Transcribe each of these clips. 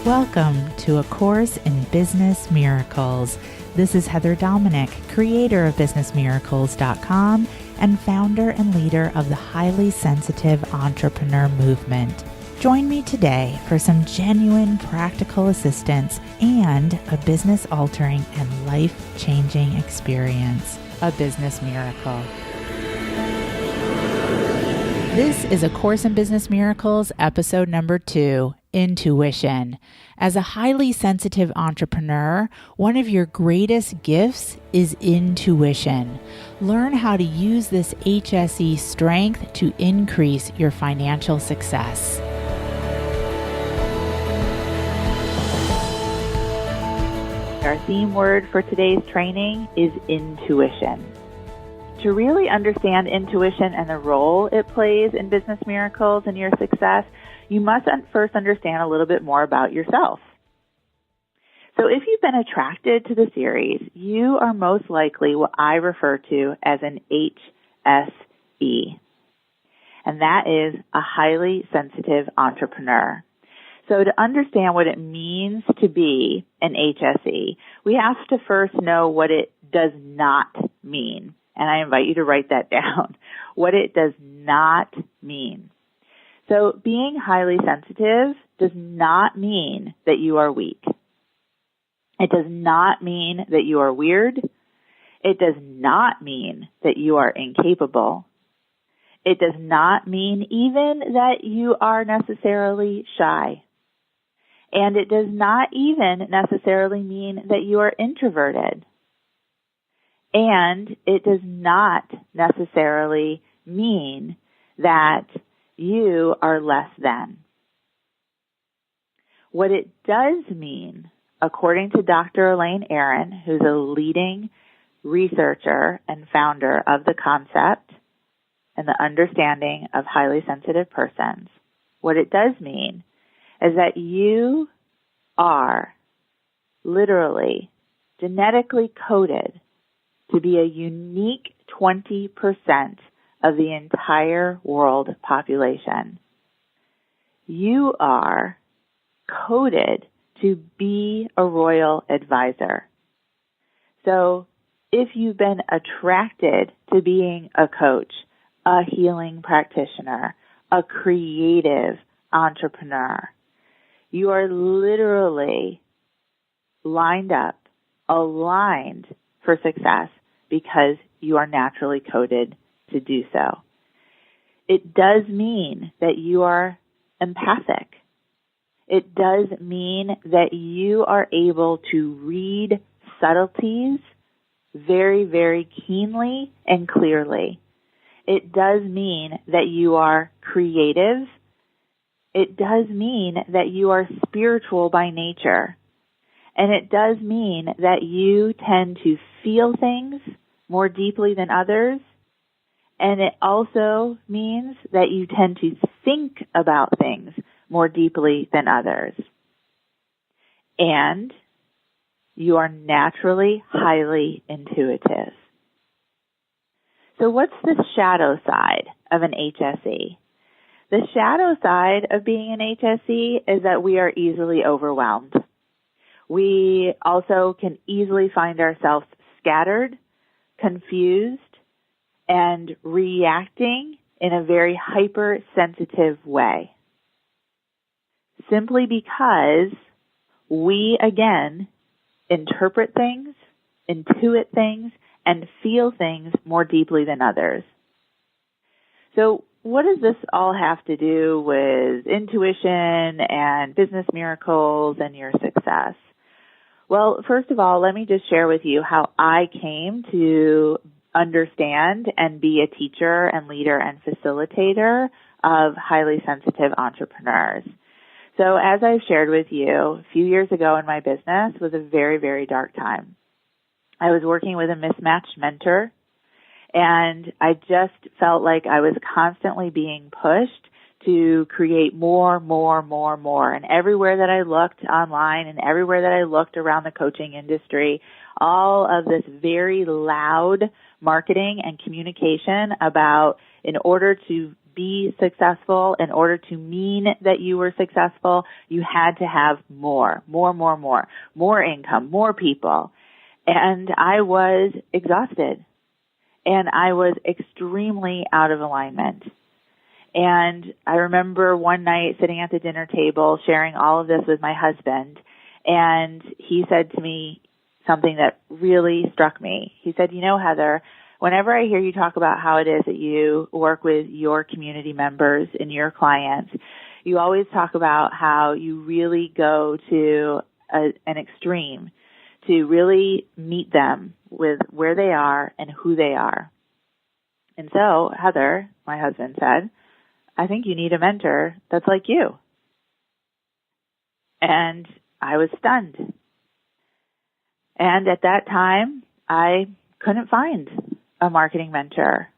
Welcome to A Course in Business Miracles. This is Heather Dominic, creator of BusinessMiracles.com and founder and leader of the highly sensitive entrepreneur movement. Join me today for some genuine practical assistance and a business-altering and life-changing experience, a business miracle. This is A Course in Business Miracles, episode number 2, Intuition. As a highly sensitive entrepreneur, one of your greatest gifts is intuition. Learn how to use this HSE strength to increase your financial success. Our theme word for today's training is intuition. To really understand intuition and the role it plays in business miracles and your success, you must first understand a little bit more about yourself. So if you've been attracted to the series, you are most likely what I refer to as an HSE, and that is a highly sensitive entrepreneur. So to understand what it means to be an HSE, we have to first know what it does not mean. And I invite you to write that down, what it does not mean. So being highly sensitive does not mean that you are weak. It does not mean that you are weird. It does not mean that you are incapable. It does not mean even that you are necessarily shy. And it does not even necessarily mean that you are introverted. And it does not necessarily mean that you are less than. What it does mean, according to Dr. Elaine Aron, who's a leading researcher and founder of the concept and the understanding of highly sensitive persons, what it does mean is that you are literally genetically coded to be a unique 20% of the entire world population. You are coded to be a royal advisor. So if you've been attracted to being a coach, a healing practitioner, a creative entrepreneur, you are literally lined up, aligned for success, because you are naturally coded to do so. It does mean that you are empathic. It does mean that you are able to read subtleties very, very keenly and clearly. It does mean that you are creative. It does mean that you are spiritual by nature. And it does mean that you tend to feel things more deeply than others. And it also means that you tend to think about things more deeply than others. And you are naturally highly intuitive. So what's the shadow side of an HSE? The shadow side of being an HSE is that we are easily overwhelmed. We also can easily find ourselves scattered, confused, and reacting in a very hypersensitive way. Simply because we, again, interpret things, intuit things, and feel things more deeply than others. So what does this all have to do with intuition and business miracles and your success? Well, first of all, let me just share with you how I came to understand and be a teacher and leader and facilitator of highly sensitive entrepreneurs. So as I've shared with you, a few years ago in my business was a very, very dark time. I was working with a mismatched mentor, and I just felt like I was constantly being pushed to create more. And everywhere that I looked online and everywhere that I looked around the coaching industry, all of this very loud marketing and communication about in order to be successful, in order to mean that you were successful, you had to have more income, more people. And I was exhausted, and I was extremely out of alignment. And I remember one night sitting at the dinner table sharing all of this with my husband, and he said to me something that really struck me. He said, you know, Heather, whenever I hear you talk about how it is that you work with your community members and your clients, you always talk about how you really go to an extreme to really meet them with where they are and who they are. And so, Heather, my husband said, I think you need a mentor that's like you. And I was stunned. And at that time, I couldn't find a marketing mentor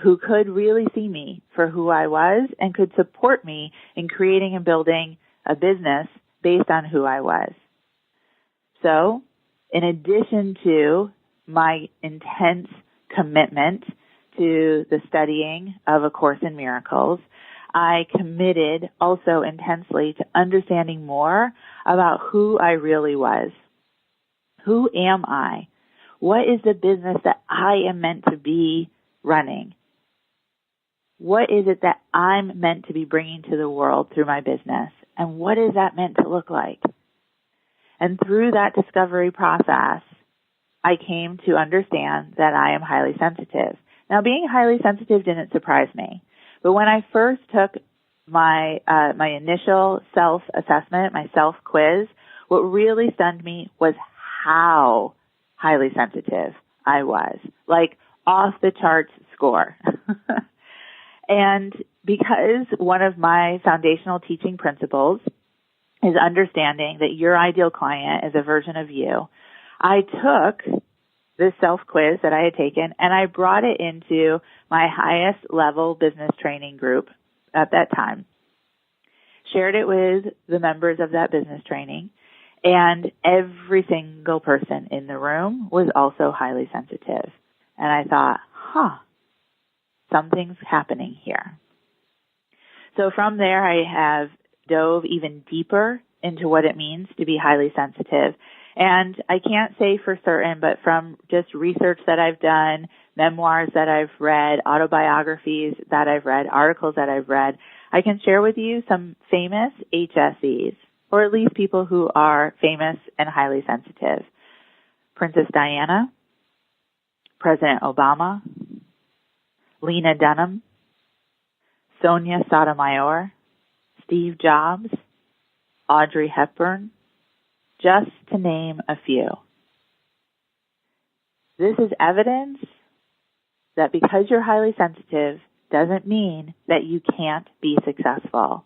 who could really see me for who I was and could support me in creating and building a business based on who I was. So, in addition to my intense commitment to the studying of A Course in Miracles, I committed also intensely to understanding more about who I really was. Who am I? What is the business that I am meant to be running? What is it that I'm meant to be bringing to the world through my business? And what is that meant to look like? And through that discovery process, I came to understand that I am highly sensitive. Now, being highly sensitive didn't surprise me. But when I first took my initial self-assessment, my self-quiz, what really stunned me was how highly sensitive I was. Like, off the charts score. And because one of my foundational teaching principles is understanding that your ideal client is a version of you, I took this self-quiz that I had taken and I brought it into my highest level business training group at that time, shared it with the members of that business training, and every single person in the room was also highly sensitive. And I thought, something's happening here. So from there, I have dove even deeper into what it means to be highly sensitive. And I can't say for certain, but from just research that I've done, memoirs that I've read, autobiographies that I've read, articles that I've read, I can share with you some famous HSEs, or at least people who are famous and highly sensitive. Princess Diana, President Obama, Lena Dunham, Sonia Sotomayor, Steve Jobs, Audrey Hepburn, just to name a few. This is evidence that because you're highly sensitive doesn't mean that you can't be successful.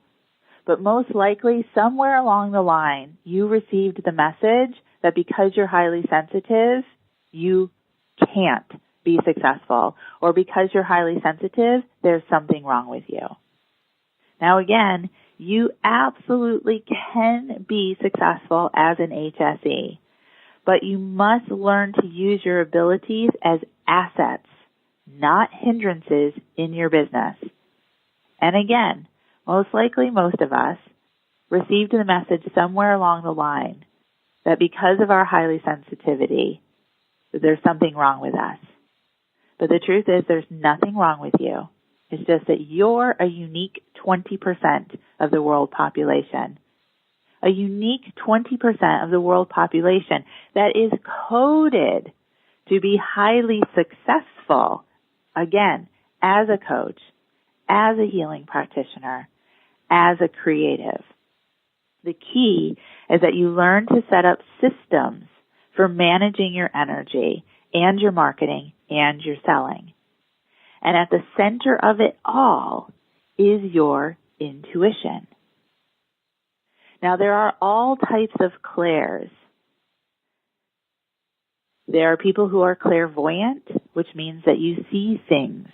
But most likely, somewhere along the line, you received the message that because you're highly sensitive, you can't be successful. Or because you're highly sensitive, there's something wrong with you. Now again, you absolutely can be successful as an HSE, but you must learn to use your abilities as assets, not hindrances in your business. And again, most likely most of us received the message somewhere along the line that because of our highly sensitivity, there's something wrong with us. But the truth is there's nothing wrong with you. It's just that you're a unique 20% of the world population. A unique 20% of the world population that is coded to be highly successful, again, as a coach, as a healing practitioner, as a creative. The key is that you learn to set up systems for managing your energy and your marketing and your selling. And at the center of it all is your intuition. Now, there are all types of clairs. There are people who are clairvoyant, which means that you see things.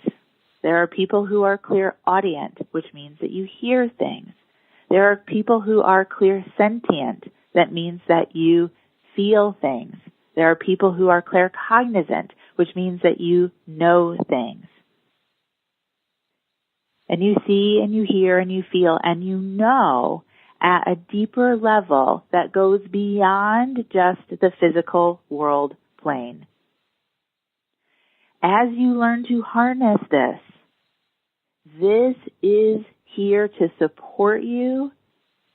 There are people who are clairaudient, which means that you hear things. There are people who are clairsentient, that means that you feel things. There are people who are claircognizant, which means that you know things. And you see and you hear and you feel and you know at a deeper level that goes beyond just the physical world plane. As you learn to harness this is here to support you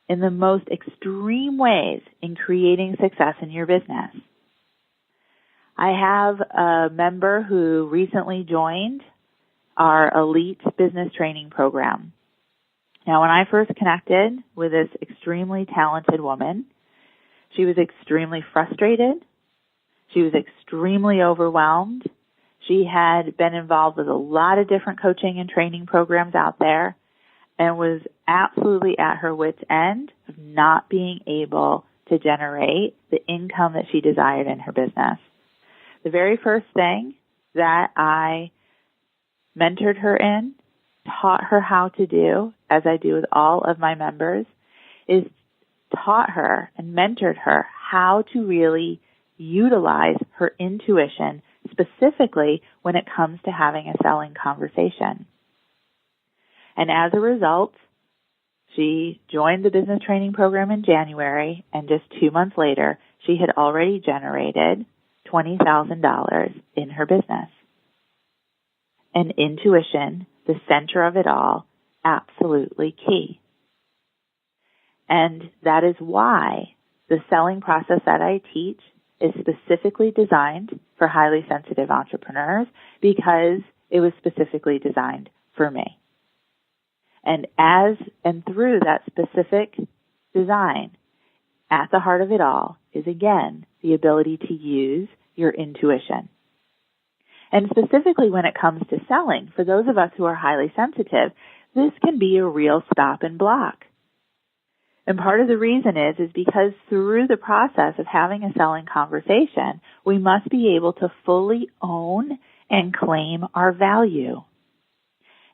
in the most extreme ways in creating success in your business. I have a member who recently joined our elite business training program. Now, when I first connected with this extremely talented woman, she was extremely frustrated. She was extremely overwhelmed. She had been involved with a lot of different coaching and training programs out there and was absolutely at her wit's end of not being able to generate the income that she desired in her business. The very first thing that I mentored her in, taught her how to do, as I do with all of my members, is taught her and mentored her how to really utilize her intuition, specifically when it comes to having a selling conversation. And as a result, she joined the business training program in January, and just 2 months later, she had already generated $20,000 in her business. And intuition, the center of it all, absolutely key. And that is why the selling process that I teach is specifically designed for highly sensitive entrepreneurs, because it was specifically designed for me. And through that specific design, at the heart of it all is, again, the ability to use your intuition. And specifically when it comes to selling, for those of us who are highly sensitive, this can be a real stop and block. And part of the reason is because through the process of having a selling conversation, we must be able to fully own and claim our value.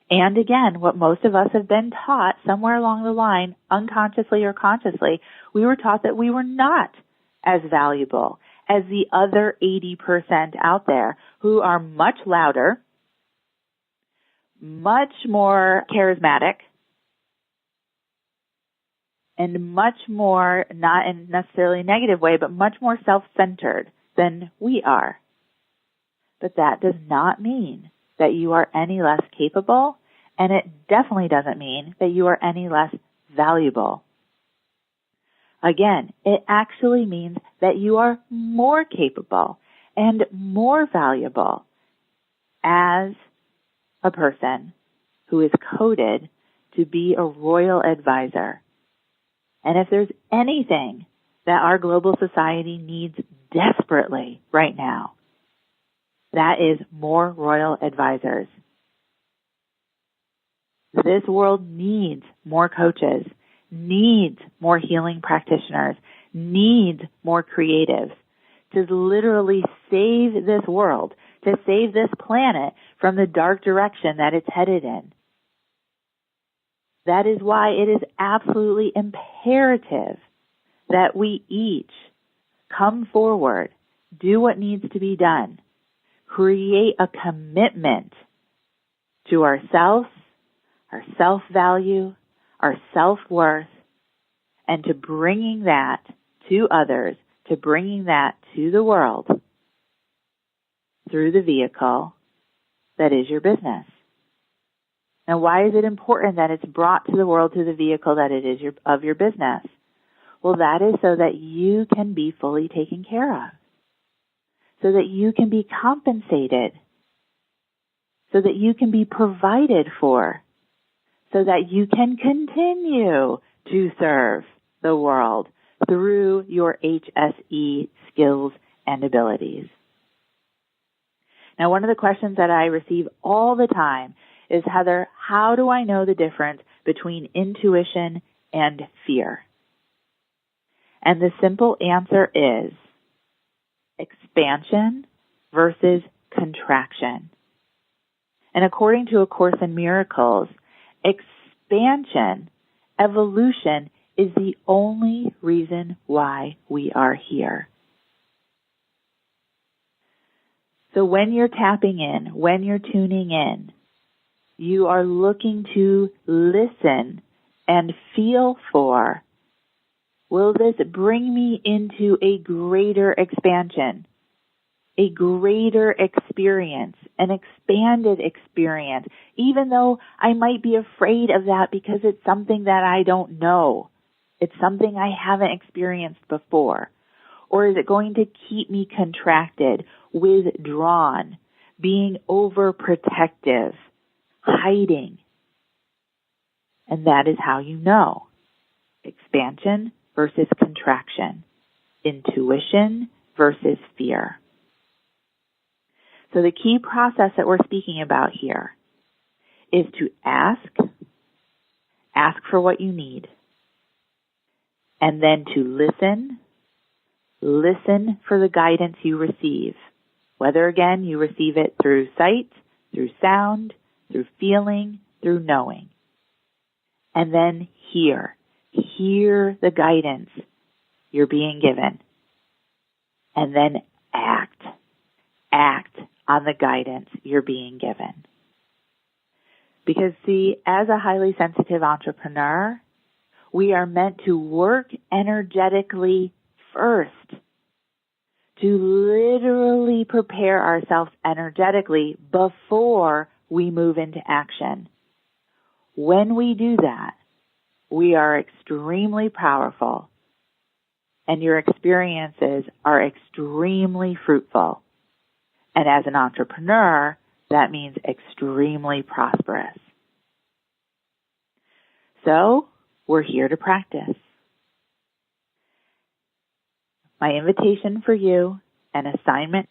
And again, what most of us have been taught somewhere along the line, unconsciously or consciously, we were taught that we were not as valuable as the other 80% out there who are much louder, much more charismatic, and much more, not in necessarily a negative way, but much more self-centered than we are. But that does not mean that you are any less capable, and it definitely doesn't mean that you are any less valuable. Again, it actually means that you are more capable and more valuable as a person who is coded to be a royal advisor. And if there's anything that our global society needs desperately right now, that is more royal advisors. This world needs more coaches, needs more healing practitioners, needs more creatives to literally save this world, to save this planet from the dark direction that it's headed in. That is why it is absolutely imperative that we each come forward, do what needs to be done, create a commitment to ourselves, our self-value, our self-worth, and to bringing that to others, to bringing that to the world through the vehicle that is your business. Now, why is it important that it's brought to the world through the vehicle that it is of your business? Well, that is so that you can be fully taken care of, so that you can be compensated, so that you can be provided for, so that you can continue to serve the world through your HSE skills and abilities. Now, one of the questions that I receive all the time is, Heather, how do I know the difference between intuition and fear? And the simple answer is expansion versus contraction. And according to A Course in Miracles, expansion, evolution, is the only reason why we are here. So when you're tapping in, when you're tuning in, You are looking to listen and feel for, will this bring me into a greater expansion, a greater experience, an expanded experience, even though I might be afraid of that because it's something that I don't know. It's something I haven't experienced before. Or is it going to keep me contracted, withdrawn, being overprotective, hiding? And that is how you know. Expansion versus contraction. Intuition versus fear. So the key process that we're speaking about here is to ask for what you need, and then to listen for the guidance you receive, whether again you receive it through sight, through sound, through feeling, through knowing. And then hear the guidance you're being given, and then act on the guidance you're being given. Because see, as a highly sensitive entrepreneur, we are meant to work energetically first, to literally prepare ourselves energetically before we move into action. When we do that, we are extremely powerful, and your experiences are extremely fruitful. And as an entrepreneur, that means extremely prosperous. So, we're here to practice. My invitation for you, an assignment,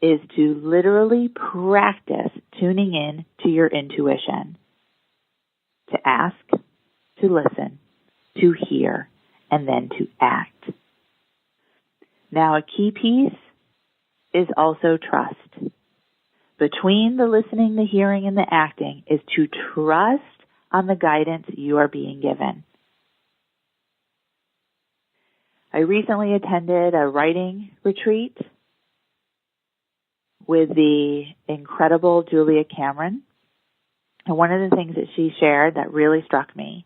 is to literally practice tuning in to your intuition. To ask, to listen, to hear, and then to act. Now, a key piece is also trust. Between the listening, the hearing, and the acting is to trust on the guidance you are being given. I recently attended a writing retreat with the incredible Julia Cameron. And one of the things that she shared that really struck me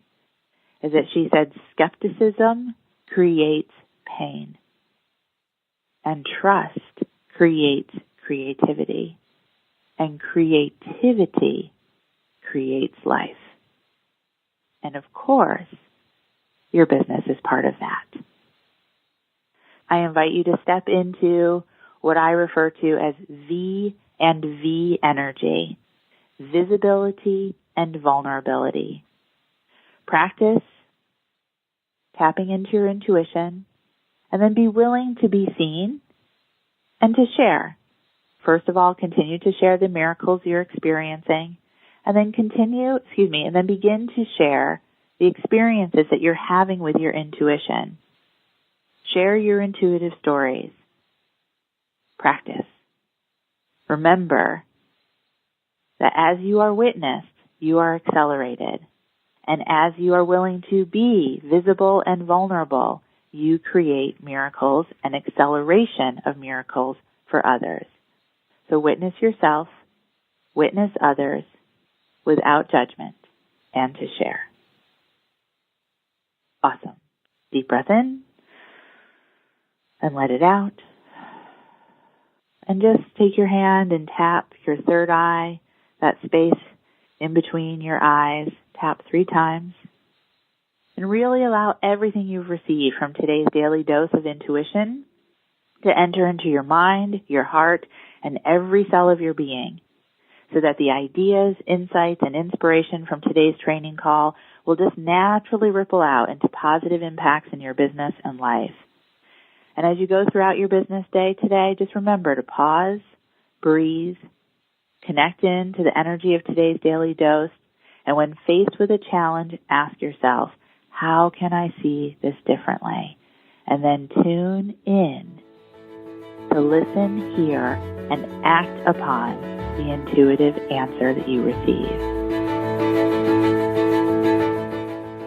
is that she said skepticism creates pain, and trust creates creativity, and creativity creates life. And of course, your business is part of that. I invite you to step into what I refer to as V and V energy, visibility and vulnerability. Practice tapping into your intuition, and then be willing to be seen and to share. First of all, continue to share the miracles you're experiencing, and then begin to share the experiences that you're having with your intuition. Share your intuitive stories. Practice. Remember that as you are witnessed, you are accelerated. And as you are willing to be visible and vulnerable, you create miracles and acceleration of miracles for others. So witness yourself, witness others without judgment, and to share. Awesome. Deep breath in and let it out. And just take your hand and tap your third eye, that space in between your eyes. Tap 3 times. And really allow everything you've received from today's daily dose of intuition to enter into your mind, your heart, and every cell of your being, so that the ideas, insights, and inspiration from today's training call will just naturally ripple out into positive impacts in your business and life. And as you go throughout your business day today, just remember to pause, breathe, connect in to the energy of today's daily dose, and when faced with a challenge, ask yourself, how can I see this differently? And then tune in to listen, hear, and act upon the intuitive answer that you receive.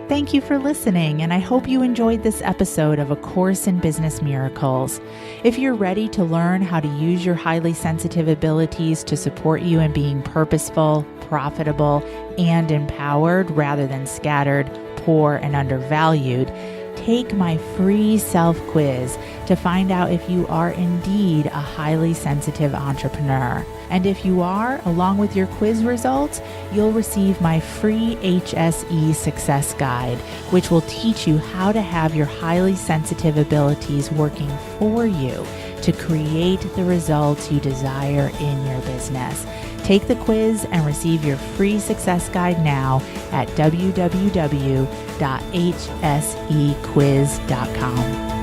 Thank you for listening, and I hope you enjoyed this episode of A Course in Business Miracles. If you're ready to learn how to use your highly sensitive abilities to support you in being purposeful, profitable, and empowered rather than scattered, poor, and undervalued, take my free self-quiz to find out if you are indeed a highly sensitive entrepreneur. And if you are, along with your quiz results, you'll receive my free HSE Success Guide, which will teach you how to have your highly sensitive abilities working for you to create the results you desire in your business. Take the quiz and receive your free success guide now at www.hsequiz.com.